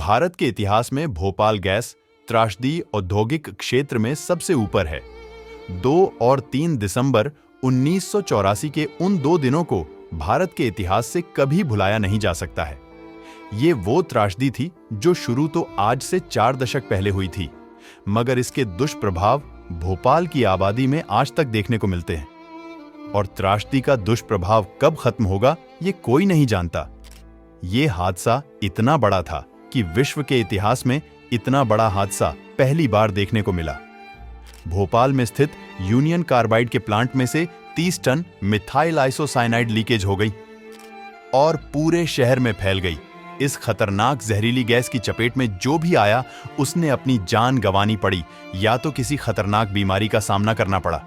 भारत के इतिहास में भोपाल गैस त्रासदी औद्योगिक क्षेत्र में सबसे ऊपर है। 2 और 3 दिसंबर 1984 के उन 2 दिनों को भारत के इतिहास से कभी भुलाया नहीं जा सकता है। ये वो त्रासदी थी जो शुरू तो आज से 4 दशक पहले हुई थी, मगर इसके दुष्प्रभाव भोपाल की आबादी में आज तक देखने को मिलते हैं। और त्रासदी का दुष्प्रभाव कब खत्म होगा ये कोई नहीं जानता। ये हादसा इतना बड़ा था कि विश्व के इतिहास में इतना बड़ा हादसा पहली बार देखने को मिला। भोपाल में स्थित यूनियन कार्बाइड के प्लांट में से 30 टन मिथाइल आइसोसाइनाइड लीकेज हो गई और पूरे शहर में फैल गई। इस खतरनाक जहरीली गैस की चपेट में जो भी आया उसने अपनी जान गंवानी पड़ी या तो किसी खतरनाक बीमारी का सामना करना पड़ा।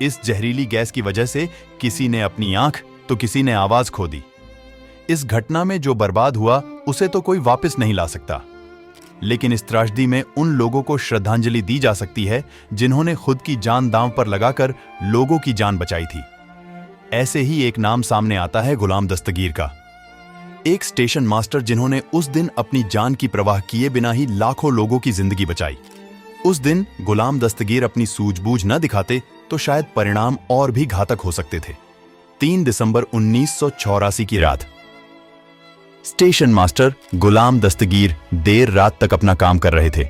इस जहरीली गैस की वजह से किसी ने अपनी आंख तो किसी ने आवाज खो दी। इस घटना में जो बर्बाद हुआ उसे तो कोई वापस नहीं ला सकता, लेकिन इस त्रासदी में उन लोगों को श्रद्धांजलि दी जा सकती है जिन्होंने खुद की जान दांव पर लगाकर लोगों की जान बचाई थी। ऐसे ही एक नाम सामने आता है गुलाम दस्तगीर का, एक स्टेशन मास्टर जिन्होंने उस दिन अपनी जान की परवाह किए बिना ही लाखों लोगों की जिंदगी बचाई। उस दिन गुलाम दस्तगीर अपनी सूझबूझ न दिखाते तो शायद परिणाम और भी घातक हो सकते थे। 3 दिसंबर 1984 की रात स्टेशन मास्टर गुलाम दस्तगीर देर रात तक अपना काम कर रहे थे।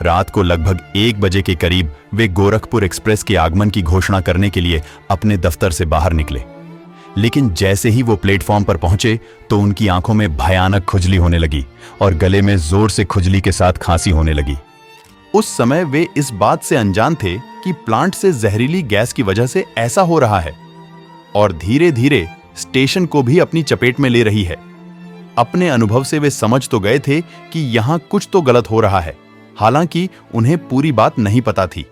रात को लगभग 1 बजे के करीब वे गोरखपुर एक्सप्रेस के आगमन की घोषणा करने के लिए अपने दफ्तर से बाहर निकले, लेकिन जैसे ही वो प्लेटफॉर्म पर पहुंचे तो उनकी आंखों में भयानक खुजली होने लगी और गले में जोर से खुजली के साथ खांसी होने लगी। उस समय वे इस बात से अनजान थे कि प्लांट से जहरीली गैस की वजह से ऐसा हो रहा है और धीरे धीरे स्टेशन को भी अपनी चपेट में ले रही है। अपने अनुभव से वे समझ तो गए थे कि यहां कुछ तो गलत हो रहा है, हालांकि उन्हें पूरी बात नहीं पता थी।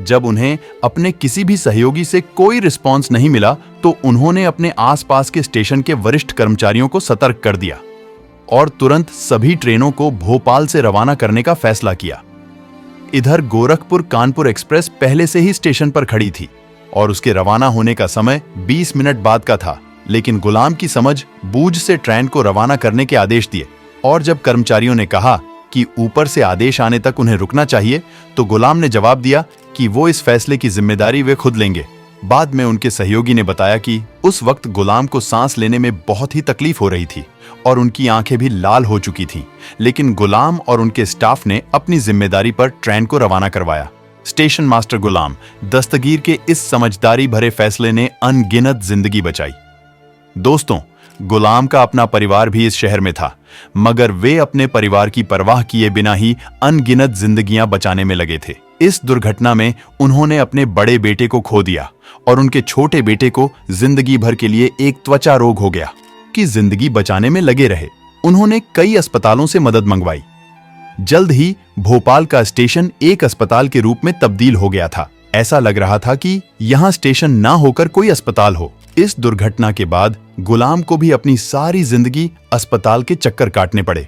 जब उन्हें अपने किसी भी सहयोगी से कोई रिस्पांस नहीं मिला तो उन्होंने अपने आसपास के स्टेशन के वरिष्ठ कर्मचारियों को सतर्क कर दिया और तुरंत सभी ट्रेनों को भोपाल से रवाना करने का फैसला किया। इधर गोरखपुर कानपुर एक्सप्रेस पहले से ही स्टेशन पर खड़ी थी और उसके रवाना होने का समय 20 मिनट बाद का था, लेकिन गुलाम की समझ बूझ से ट्रेन को रवाना करने के आदेश दिए और जब कर्मचारियों ने कहा कि ऊपर से आदेश आने तक उन्हें रुकना चाहिए तो गुलाम ने जवाब दिया कि वो इस फैसले की जिम्मेदारी वे खुद लेंगे। बाद में उनके सहयोगी ने बताया कि उस वक्त गुलाम को सांस लेने में बहुत ही तकलीफ हो रही थी और उनकी आंखें भी लाल हो चुकी थीं, लेकिन गुलाम और उनके स्टाफ ने अपनी जिम्मेदारी पर ट्रेन को रवाना करवाया। स्टेशन मास्टर गुलाम दस्तगीर के इस समझदारी भरे फैसले ने अनगिनत जिंदगी बचाई। दोस्तों, गुलाम का अपना परिवार भी इस शहर में था, मगर वे अपने परिवार की परवाह किए बिना ही अनगिनत जिंदगियां बचाने में लगे थे। इस दुर्घटना में उन्होंने अपने बड़े बेटे को खो दिया और उनके छोटे बेटे को जिंदगी भर के लिए एक त्वचा रोग हो गया कि जिंदगी बचाने में लगे रहे। उन्होंने कई अस्पतालों से मदद मंगवाई। जल्द ही भोपाल का स्टेशन एक अस्पताल के रूप में तब्दील हो गया था। ऐसा लग रहा था कि यहां स्टेशन ना होकर कोई अस्पताल हो। इस दुर्घटना के बाद गुलाम को भी अपनी सारी जिंदगी अस्पताल के चक्कर काटने पड़े,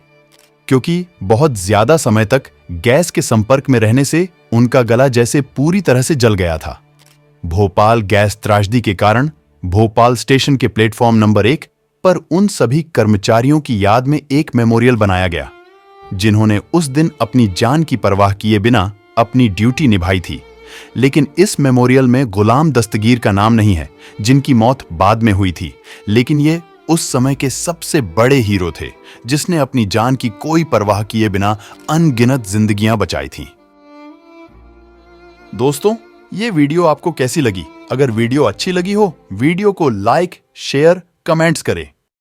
क्योंकि बहुत ज्यादा समय तक गैस के संपर्क में रहने से उनका गला जैसे पूरी तरह से जल गया था। भोपाल गैस त्रासदी के कारण भोपाल स्टेशन के प्लेटफॉर्म नंबर 1 पर उन सभी कर्मचारियों की याद में एक मेमोरियल बनाया गया जिन्होंने उस दिन अपनी जान की परवाह किए बिना अपनी ड्यूटी निभाई थी। लेकिन इस मेमोरियल में गुलाम दस्तगीर का नाम नहीं है, जिनकी मौत बाद में हुई थी, लेकिन ये उस समय के सबसे बड़े हीरो थे जिसने अपनी जान की कोई परवाह किए बिना अनगिनत जिंदगियां बचाई थीं। दोस्तों, ये वीडियो आपको कैसी लगी? अगर वीडियो अच्छी लगी हो, वीडियो को लाइक, शेयर, कमेंट्स करें।